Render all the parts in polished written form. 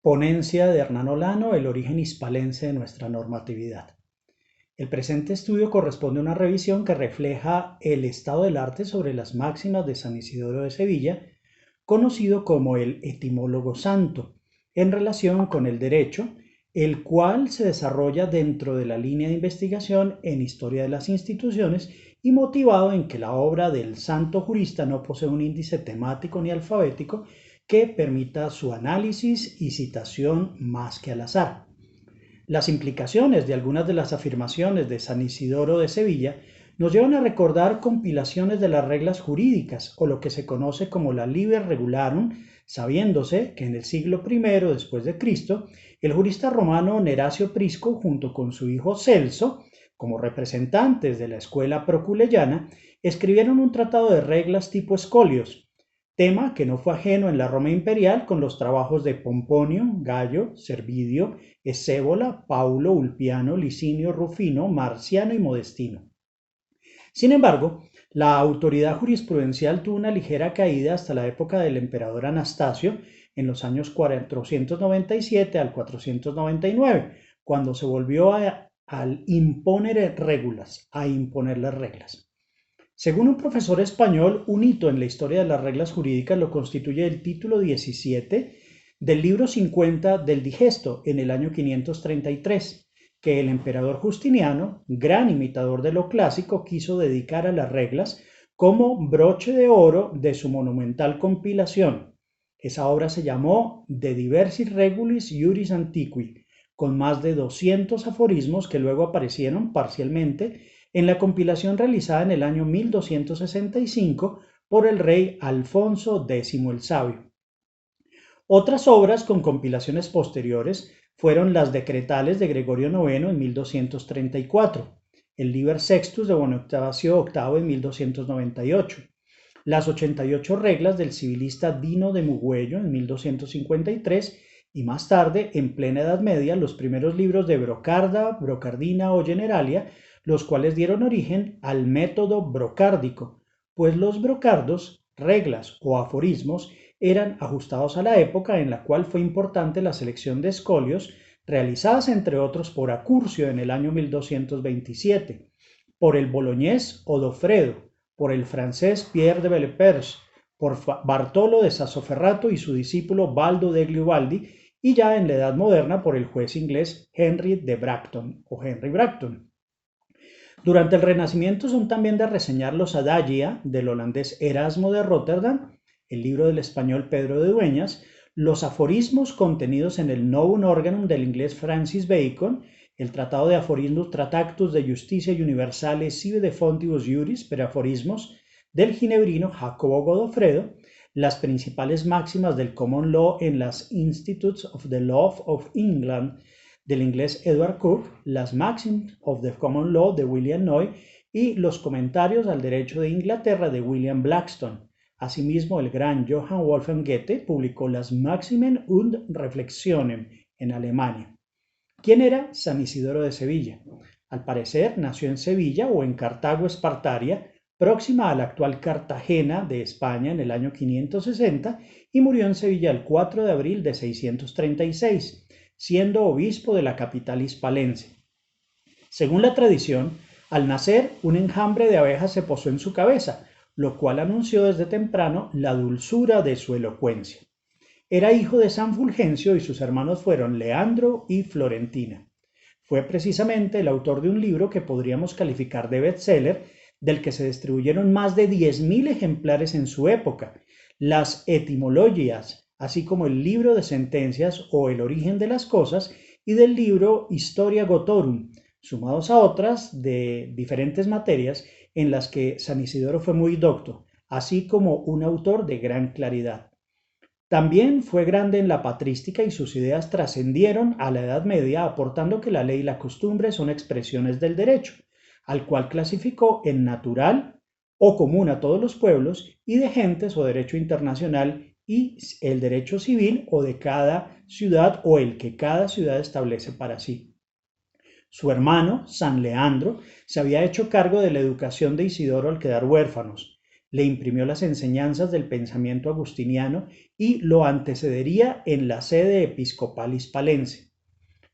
Ponencia de Hernán Olano, el origen hispalense de nuestra normatividad. El presente estudio corresponde a una revisión que refleja el estado del arte sobre las máximas de San Isidoro de Sevilla, conocido como el etimólogo santo, en relación con el derecho, el cual se desarrolla dentro de la línea de investigación en historia de las instituciones y motivado en que la obra del santo jurista no posee un índice temático ni alfabético que permita su análisis y citación más que al azar. Las implicaciones de algunas de las afirmaciones de San Isidoro de Sevilla nos llevan a recordar compilaciones de las reglas jurídicas o lo que se conoce como la Liber Regularum, sabiéndose que en el siglo I después de Cristo, el jurista romano Neracio Prisco junto con su hijo Celso, como representantes de la escuela proculeyana, escribieron un tratado de reglas tipo escolios, tema que no fue ajeno en la Roma imperial con los trabajos de Pomponio, Gallo, Servidio, Escévola, Paulo, Ulpiano, Licinio, Rufino, Marciano y Modestino. Sin embargo, la autoridad jurisprudencial tuvo una ligera caída hasta la época del emperador Anastasio en los años 497 al 499, cuando se volvió al imponer regulas, a imponer las reglas. Según un profesor español, un hito en la historia de las reglas jurídicas lo constituye el título 17 del libro 50 del Digesto en el año 533, que el emperador Justiniano, gran imitador de lo clásico, quiso dedicar a las reglas como broche de oro de su monumental compilación. Esa obra se llamó De Diversis Regulis Iuris Antiqui, con más de 200 aforismos que luego aparecieron parcialmente en la compilación realizada en el año 1265 por el rey Alfonso X el Sabio. Otras obras con compilaciones posteriores fueron las decretales de Gregorio IX en 1234, el Liber Sextus de Bonifacio VIII en 1298, las 88 reglas del civilista Dino de Mugüello en 1253 y más tarde, en plena Edad Media, los primeros libros de Brocarda, Brocardina o Generalia, los cuales dieron origen al método brocárdico, pues los brocardos, reglas o aforismos, eran ajustados a la época en la cual fue importante la selección de escolios, realizadas entre otros por Acurcio en el año 1227, por el boloñés Odofredo, por el francés Pierre de Bellepers, por Bartolo de Sassoferrato y su discípulo Baldo degli Ubaldi, y ya en la Edad Moderna por el juez inglés Henry de Bracton o Henry Bracton. Durante el Renacimiento son también de reseñar los Adagia del holandés Erasmo de Rotterdam, el libro del español Pedro de Dueñas, los aforismos contenidos en el Novum Organum del inglés Francis Bacon, el Tratado de Aforismos Tractatus de Justicia Universale sive de Fontibus Juris per aforismos del ginebrino Jacobo Godofredo, las principales máximas del Common Law en las Institutes of the Law of England del inglés Edward Coke, las Maxims of the Common Law de William Noy y los comentarios al derecho de Inglaterra de William Blackstone. Asimismo, el gran Johann Wolfgang Goethe publicó las Maximen und Reflexionen en Alemania. ¿Quién era San Isidoro de Sevilla? Al parecer, nació en Sevilla o en Cartago Espartaria, próxima a la actual Cartagena de España en el año 560 y murió en Sevilla el 4 de abril de 636. Siendo obispo de la capital hispalense. Según la tradición, al nacer, un enjambre de abejas se posó en su cabeza, lo cual anunció desde temprano la dulzura de su elocuencia. Era hijo de San Fulgencio y sus hermanos fueron Leandro y Florentina. Fue precisamente el autor de un libro que podríamos calificar de bestseller, del que se distribuyeron más de 10.000 ejemplares en su época, las Etimologias, así como el libro de sentencias o el origen de las cosas y del libro Historia Gotorum, sumados a otras de diferentes materias en las que San Isidoro fue muy docto, así como un autor de gran claridad. También fue grande en la patrística y sus ideas trascendieron a la Edad Media, aportando que la ley y la costumbre son expresiones del derecho, al cual clasificó en natural o común a todos los pueblos y de gentes o derecho internacional y el derecho civil o de cada ciudad o el que cada ciudad establece para sí. Su hermano, San Leandro, se había hecho cargo de la educación de Isidoro al quedar huérfanos. le imprimió las enseñanzas del pensamiento agustiniano y lo antecedería en la sede episcopal hispalense.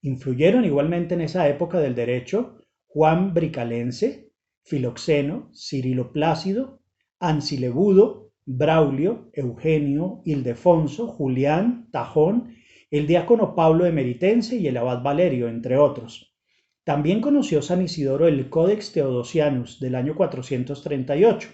Influyeron igualmente en esa época del derecho Juan Bricalense, Filoxeno, Cirilo Plácido, Ancilebudo, Braulio, Eugenio, Ildefonso, Julián, Tajón, el diácono Pablo Emeritense y el abad Valerio, entre otros. También conoció San Isidoro el Codex Theodosianus del año 438,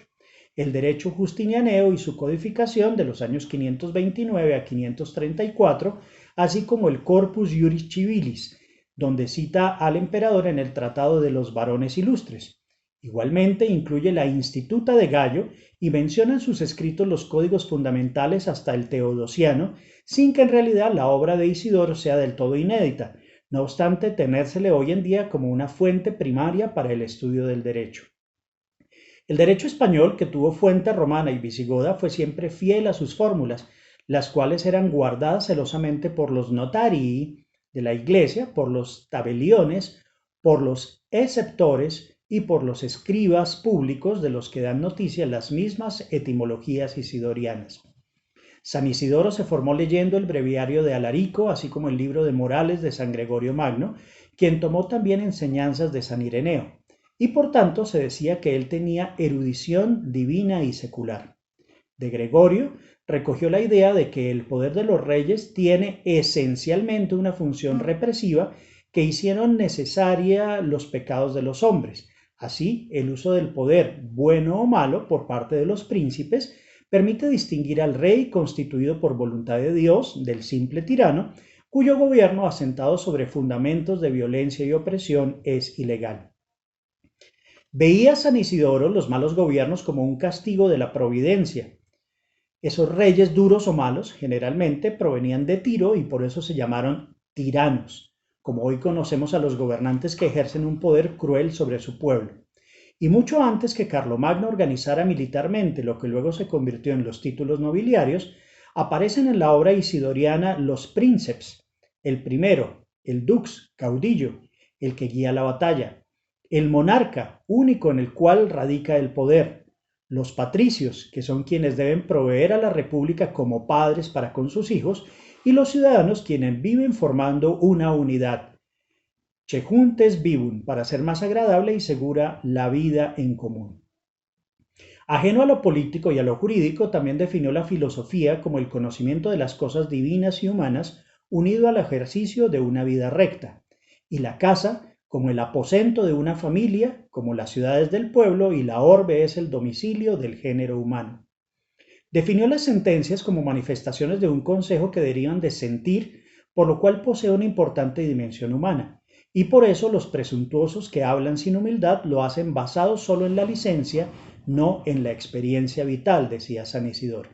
el derecho justinianeo y su codificación de los años 529 a 534, así como el Corpus Juris Civilis, donde cita al emperador en el Tratado de los Varones Ilustres. Igualmente incluye la Instituta de Gallo y menciona en sus escritos los códigos fundamentales hasta el Teodosiano, sin que en realidad la obra de Isidoro sea del todo inédita, no obstante tenérsele hoy en día como una fuente primaria para el estudio del derecho. El derecho español, que tuvo fuente romana y visigoda, fue siempre fiel a sus fórmulas, las cuales eran guardadas celosamente por los notarii de la Iglesia, por los tabeliones, por los exceptores y por los escribas públicos de los que dan noticia las mismas etimologías isidorianas. San Isidoro se formó leyendo el breviario de Alarico, así como el libro de Morales de San Gregorio Magno, quien tomó también enseñanzas de San Ireneo, y por tanto se decía que él tenía erudición divina y secular. De Gregorio recogió la idea de que el poder de los reyes tiene esencialmente una función represiva que hicieron necesaria los pecados de los hombres. Así, el uso del poder, bueno o malo, por parte de los príncipes, permite distinguir al rey constituido por voluntad de Dios del simple tirano, cuyo gobierno, asentado sobre fundamentos de violencia y opresión, es ilegal. Veía San Isidoro los malos gobiernos como un castigo de la providencia. Esos reyes duros o malos generalmente provenían de Tiro y por eso se llamaron tiranos, como hoy conocemos a los gobernantes que ejercen un poder cruel sobre su pueblo. Y mucho antes que Carlomagno organizara militarmente lo que luego se convirtió en los títulos nobiliarios, aparecen en la obra isidoriana los princeps, el primero, el dux, caudillo, el que guía la batalla, el monarca, único en el cual radica el poder, los patricios, que son quienes deben proveer a la república como padres para con sus hijos, y los ciudadanos quienes viven formando una unidad, Chejuntes vivum, para ser más agradable y segura la vida en común. Ajeno a lo político y a lo jurídico, también definió la filosofía como el conocimiento de las cosas divinas y humanas unido al ejercicio de una vida recta, y la casa como el aposento de una familia, como las ciudades del pueblo, y la orbe es el domicilio del género humano. Definió las sentencias como manifestaciones de un consejo que derivan de sentir, por lo cual posee una importante dimensión humana. Y por eso los presuntuosos que hablan sin humildad lo hacen basado solo en la licencia, no en la experiencia vital, decía San Isidoro.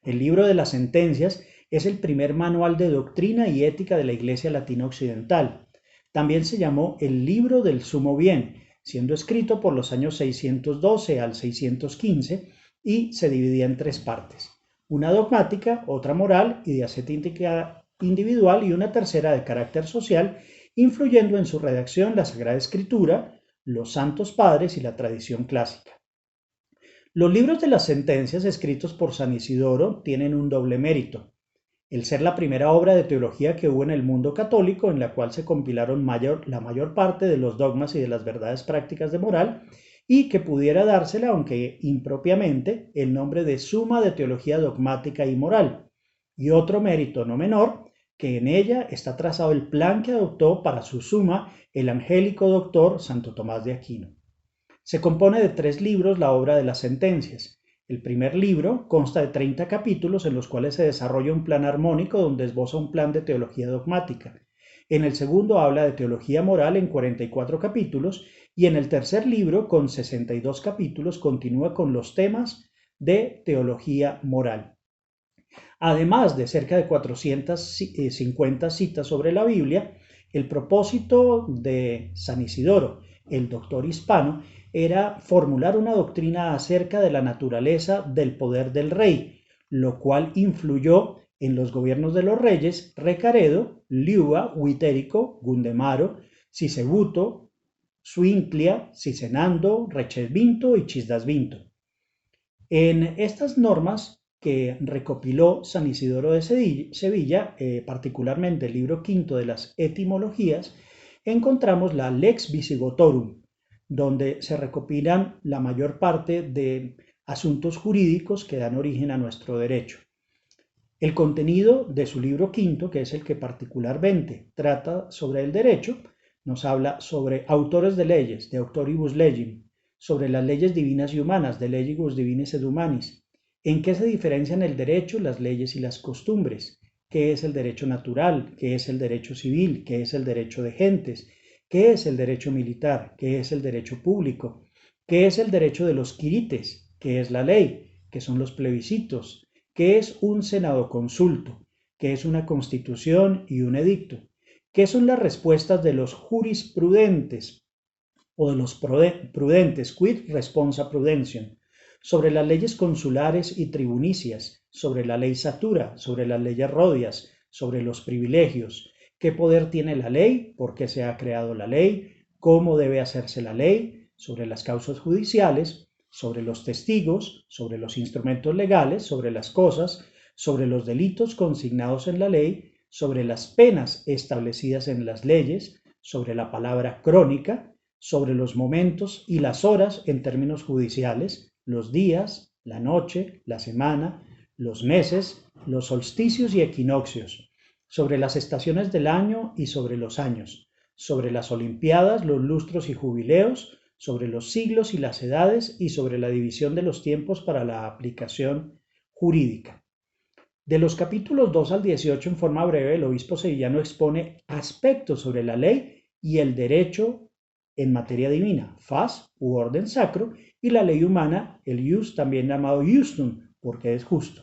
El libro de las sentencias es el primer manual de doctrina y ética de la Iglesia Latina Occidental. También se llamó el libro del sumo bien, siendo escrito por los años 612 al 615 y se dividía en tres partes: una dogmática, otra moral y de ascética individual y una tercera de carácter social, influyendo en su redacción la Sagrada Escritura, los Santos Padres y la tradición clásica. Los libros de las sentencias escritos por San Isidoro tienen un doble mérito: el ser la primera obra de teología que hubo en el mundo católico en la cual se compilaron la mayor parte de los dogmas y de las verdades prácticas de moral, y que pudiera dársela, aunque impropiamente, el nombre de Suma de Teología Dogmática y Moral, y otro mérito no menor, que en ella está trazado el plan que adoptó para su suma el angélico doctor Santo Tomás de Aquino. Se compone de 3 libros la obra de las sentencias. El primer libro consta de 30 capítulos en los cuales se desarrolla un plan armónico donde esboza un plan de teología dogmática. En el segundo habla de teología moral en 44 capítulos y en el tercer libro, con 62 capítulos, continúa con los temas de teología moral. Además de cerca de 450 citas sobre la Biblia, el propósito de San Isidoro, el doctor hispano, era formular una doctrina acerca de la naturaleza del poder del rey, lo cual influyó en los gobiernos de los reyes Recaredo, Liuba, Huitérico, Gundemaro, Sisebuto, Suintlia, Sisenando, Recesvinto y Chisdasvinto. En estas normas que recopiló San Isidoro de Sevilla, particularmente el libro quinto de las etimologías, encontramos la Lex Visigotorum, donde se recopilan la mayor parte de asuntos jurídicos que dan origen a nuestro derecho. El contenido de su libro quinto, que es el que particularmente trata sobre el derecho, nos habla sobre autores de leyes, de auctoribus legem, sobre las leyes divinas y humanas, de legibus divinis et humanis, en qué se diferencian el derecho, las leyes y las costumbres, qué es el derecho natural, qué es el derecho civil, qué es el derecho de gentes, qué es el derecho militar, qué es el derecho público, qué es el derecho de los quirites, qué es la ley, qué son los plebiscitos, qué es un senado consulto, qué es una constitución y un edicto, qué son las respuestas de los jurisprudentes o de los prudentes, quid responsa prudentium, sobre las leyes consulares y tribunicias, sobre la ley satura, sobre las leyes rodias, sobre los privilegios, qué poder tiene la ley, por qué se ha creado la ley, cómo debe hacerse la ley, sobre las causas judiciales, sobre los testigos, sobre los instrumentos legales, sobre las cosas, sobre los delitos consignados en la ley, sobre las penas establecidas en las leyes, sobre la palabra crónica, sobre los momentos y las horas en términos judiciales, los días, la noche, la semana, los meses, los solsticios y equinoccios, sobre las estaciones del año y sobre los años, sobre las olimpiadas, los lustros y jubileos, sobre los siglos y las edades y sobre la división de los tiempos para la aplicación jurídica. De los capítulos 2 al 18, en forma breve, el obispo sevillano expone aspectos sobre la ley y el derecho en materia divina, fas u orden sacro, y la ley humana, el ius, también llamado iustum, porque es justo.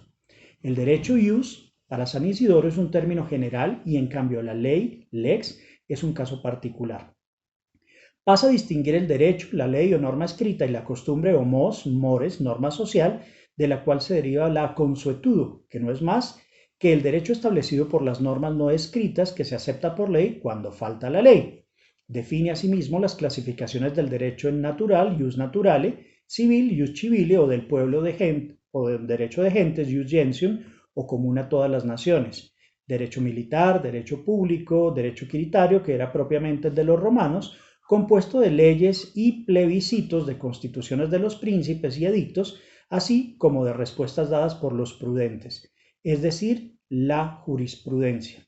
El derecho ius para San Isidoro es un término general y en cambio la ley, lex, es un caso particular. Pasa a distinguir el derecho, la ley o norma escrita y la costumbre o mos, mores, norma social, de la cual se deriva la consuetudo, que no es más que el derecho establecido por las normas no escritas que se acepta por ley cuando falta la ley. Define asimismo las clasificaciones del derecho en natural, ius naturale, civil, ius civile, o del pueblo de gente, o del derecho de gentes, ius gentium, o común a todas las naciones. Derecho militar, derecho público, derecho quiritario, que era propiamente el de los romanos, compuesto de leyes y plebiscitos de constituciones de los príncipes y edictos, así como de respuestas dadas por los prudentes, es decir, la jurisprudencia.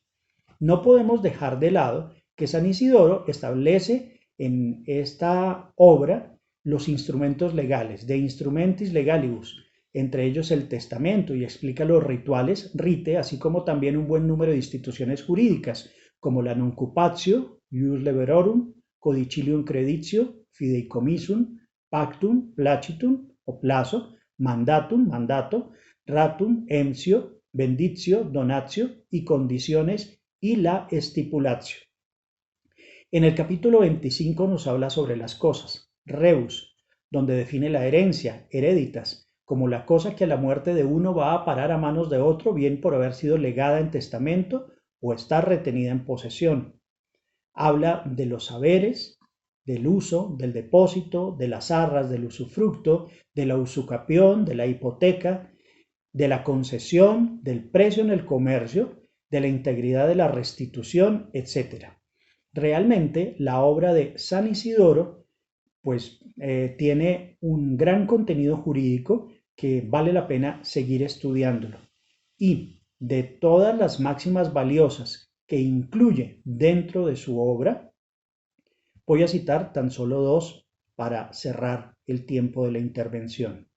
No podemos dejar de lado que San Isidoro establece en esta obra los instrumentos legales, de instrumentis legalibus, entre ellos el testamento, y explica los rituales, rite, así como también un buen número de instituciones jurídicas, como la nuncupatio, ius liberorum, codicilium creditio, fideicommissum, pactum, placitum o plazo, mandatum, mandato, ratum, emptio, benditio, donatio y condiciones y la estipulatio. En el capítulo 25 nos habla sobre las cosas, rebus, donde define la herencia, hereditas, como la cosa que a la muerte de uno va a parar a manos de otro, bien por haber sido legada en testamento o estar retenida en posesión. Habla de los saberes, del uso, del depósito, de las arras, del usufructo, de la usucapión, de la hipoteca, de la concesión, del precio en el comercio, de la integridad de la restitución, etc. Realmente la obra de San Isidoro tiene un gran contenido jurídico que vale la pena seguir estudiándolo. Y de todas las máximas valiosas que incluye dentro de su obra, voy a citar tan solo dos para cerrar el tiempo de la intervención.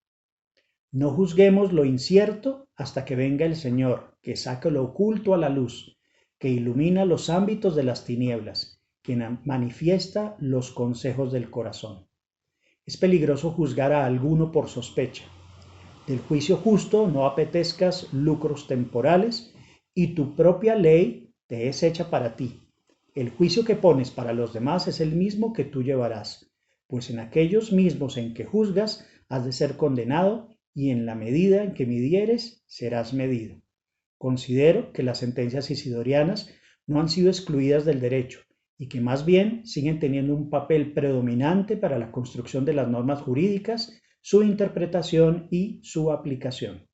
No juzguemos lo incierto hasta que venga el Señor, que saca lo oculto a la luz, que ilumina los ámbitos de las tinieblas, que manifiesta los consejos del corazón. Es peligroso juzgar a alguno por sospecha. Del juicio justo no apetezcas lucros temporales, y tu propia ley te es hecha para ti. El juicio que pones para los demás es el mismo que tú llevarás, pues en aquellos mismos en que juzgas has de ser condenado, y en la medida en que midieres serás medido. Considero que las sentencias isidorianas no han sido excluidas del derecho, y que más bien siguen teniendo un papel predominante para la construcción de las normas jurídicas, su interpretación y su aplicación.